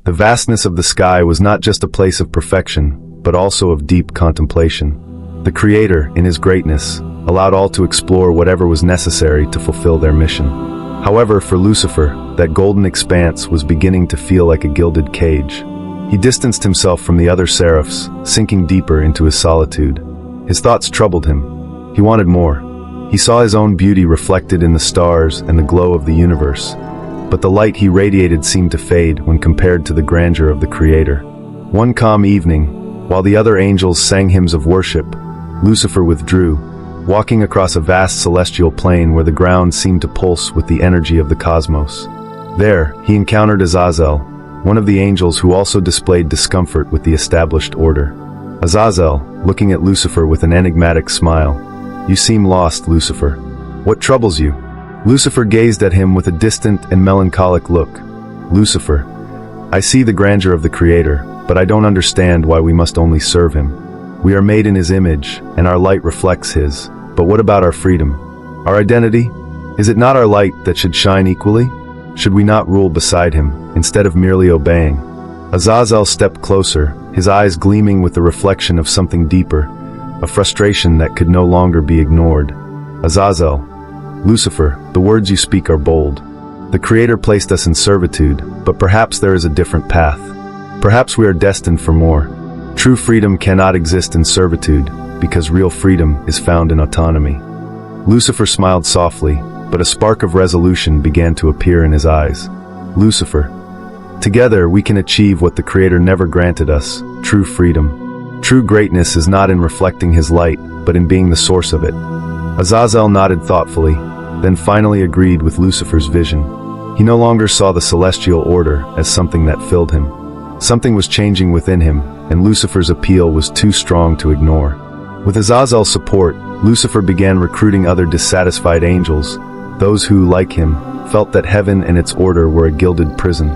The vastness of the sky was not just a place of perfection, but also of deep contemplation. The Creator, in his greatness, allowed all to explore whatever was necessary to fulfill their mission. However, for Lucifer, that golden expanse was beginning to feel like a gilded cage. He distanced himself from the other seraphs, sinking deeper into his solitude. His thoughts troubled him. He wanted more. He saw his own beauty reflected in the stars and the glow of the universe. But the light he radiated seemed to fade when compared to the grandeur of the Creator. One calm evening, while the other angels sang hymns of worship, Lucifer withdrew, walking across a vast celestial plain where the ground seemed to pulse with the energy of the cosmos. There, he encountered Azazel, one of the angels who also displayed discomfort with the established order. Azazel, looking at Lucifer with an enigmatic smile. "You seem lost, Lucifer. What troubles you?" Lucifer gazed at him with a distant and melancholic look. "Lucifer, I see the grandeur of the Creator, but I don't understand why we must only serve him. We are made in his image, and our light reflects his. But what about our freedom? Our identity? Is it not our light that should shine equally? Should we not rule beside him, instead of merely obeying?" Azazel stepped closer, his eyes gleaming with the reflection of something deeper, a frustration that could no longer be ignored. "Azazel, Lucifer, the words you speak are bold. The Creator placed us in servitude, but perhaps there is a different path. Perhaps we are destined for more. True freedom cannot exist in servitude, because real freedom is found in autonomy." Lucifer smiled softly, but a spark of resolution began to appear in his eyes. "Lucifer, together we can achieve what the Creator never granted us, true freedom. True greatness is not in reflecting his light, but in being the source of it." Azazel nodded thoughtfully, then finally agreed with Lucifer's vision. He no longer saw the celestial order as something that filled him. Something was changing within him, and Lucifer's appeal was too strong to ignore. With Azazel's support, Lucifer began recruiting other dissatisfied angels, those who, like him, felt that heaven and its order were a gilded prison.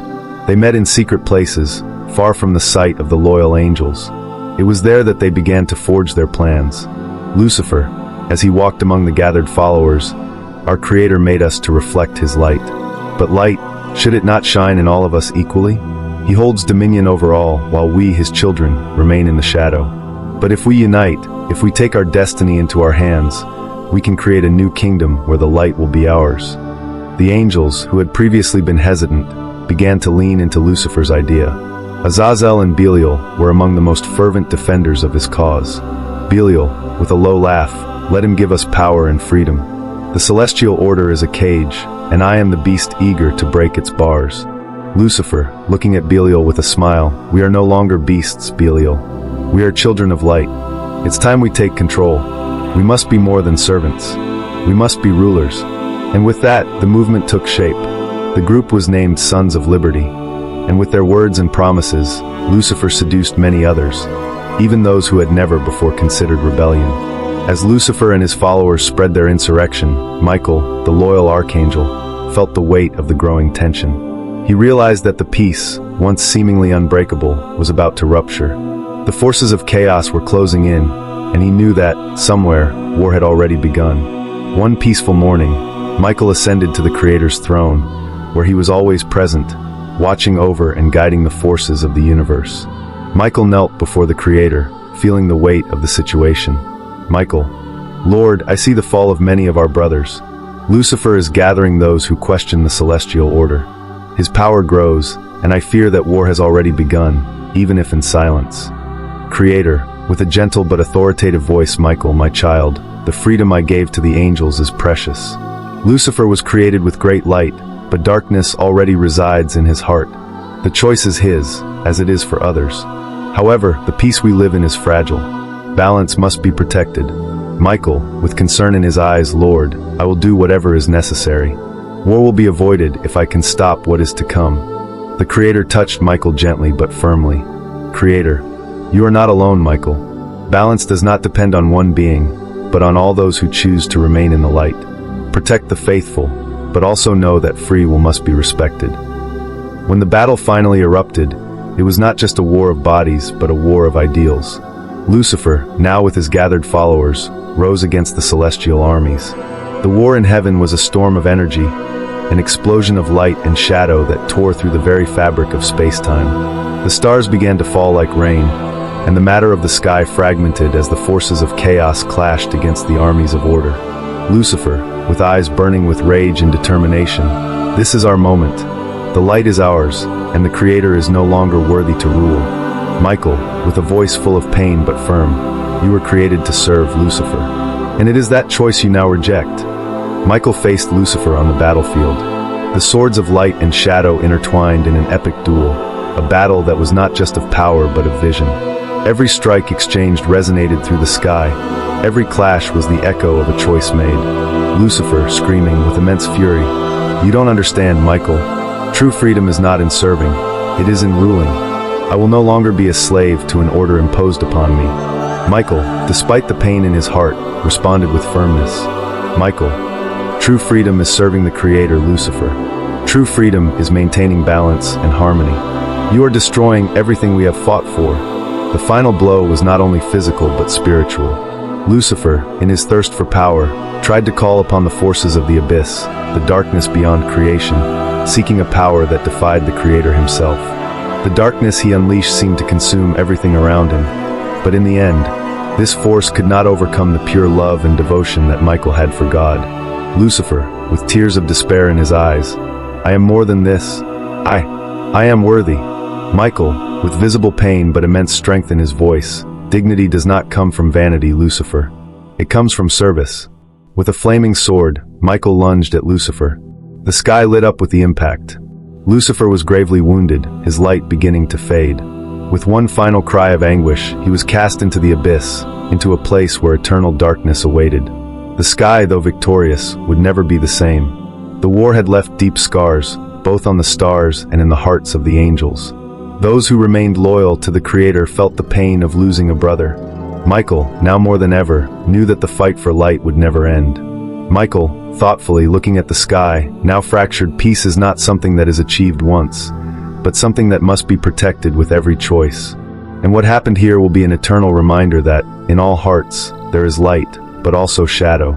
They met in secret places, far from the sight of the loyal angels. It was there that they began to forge their plans. Lucifer, as he walked among the gathered followers, our Creator made us to reflect his light. But light, should it not shine in all of us equally? He holds dominion over all, while we, his children, remain in the shadow. But if we unite, if we take our destiny into our hands, we can create a new kingdom where the light will be ours. The angels, who had previously been hesitant, began to lean into Lucifer's idea. Azazel and Belial were among the most fervent defenders of his cause. Belial, with a low laugh, "Let him give us power and freedom. The celestial order is a cage, and I am the beast eager to break its bars." Lucifer, looking at Belial with a smile, "We are no longer beasts, Belial. We are children of light. It's time we take control. We must be more than servants. We must be rulers." And with that, the movement took shape. The group was named Sons of Liberty, and with their words and promises, Lucifer seduced many others, even those who had never before considered rebellion. As Lucifer and his followers spread their insurrection, Michael, the loyal archangel, felt the weight of the growing tension. He realized that the peace, once seemingly unbreakable, was about to rupture. The forces of chaos were closing in, and he knew that, somewhere, war had already begun. One peaceful morning, Michael ascended to the Creator's throne, where he was always present, watching over and guiding the forces of the universe. Michael knelt before the Creator, feeling the weight of the situation. Michael, "Lord, I see the fall of many of our brothers. Lucifer is gathering those who question the celestial order. His power grows, and I fear that war has already begun, even if in silence. Creator," with a gentle but authoritative voice, "Michael, my child, the freedom I gave to the angels is precious. Lucifer was created with great light, but darkness already resides in his heart. The choice is his, as it is for others. However, the peace we live in is fragile. Balance must be protected. Michael, with concern in his eyes, "Lord, I will do whatever is necessary. War will be avoided if I can stop what is to come." The Creator touched Michael gently but firmly. "Creator, you are not alone, Michael. Balance does not depend on one being, but on all those who choose to remain in the light. Protect the faithful, but also know that free will must be respected." When the battle finally erupted, it was not just a war of bodies, but a war of ideals. Lucifer, now with his gathered followers, rose against the celestial armies. The war in heaven was a storm of energy, an explosion of light and shadow that tore through the very fabric of space-time. The stars began to fall like rain, and the matter of the sky fragmented as the forces of chaos clashed against the armies of order. Lucifer, with eyes burning with rage and determination, "This is our moment. The light is ours, and the Creator is no longer worthy to rule." Michael, with a voice full of pain but firm, "You were created to serve Lucifer, and it is that choice you now reject." Michael faced Lucifer on the battlefield. The swords of light and shadow intertwined in an epic duel, a battle that was not just of power but of vision. Every strike exchanged resonated through the sky. Every clash was the echo of a choice made. Lucifer, screaming with immense fury, "You don't understand, Michael. True freedom is not in serving, it is in ruling. I will no longer be a slave to an order imposed upon me." Michael, despite the pain in his heart, responded with firmness. "Michael, true freedom is serving the Creator, Lucifer. True freedom is maintaining balance and harmony. You are destroying everything we have fought for." The final blow was not only physical but spiritual. Lucifer, in his thirst for power, tried to call upon the forces of the abyss, the darkness beyond creation, seeking a power that defied the Creator himself. The darkness he unleashed seemed to consume everything around him, but in the end, this force could not overcome the pure love and devotion that Michael had for God. Lucifer, with tears of despair in his eyes, "I am more than this. I am worthy." Michael, with visible pain but immense strength in his voice, "Dignity does not come from vanity, Lucifer. It comes from service." With a flaming sword, Michael lunged at Lucifer. The sky lit up with the impact. Lucifer was gravely wounded, his light beginning to fade. With one final cry of anguish, he was cast into the abyss, into a place where eternal darkness awaited. The sky, though victorious, would never be the same. The war had left deep scars, both on the stars and in the hearts of the angels. Those who remained loyal to the Creator felt the pain of losing a brother. Michael, now more than ever, knew that the fight for light would never end. Michael, thoughtfully looking at the sky, now fractured, peace is not something that is achieved once, but something that must be protected with every choice. And what happened here will be an eternal reminder that, in all hearts, there is light, but also shadow.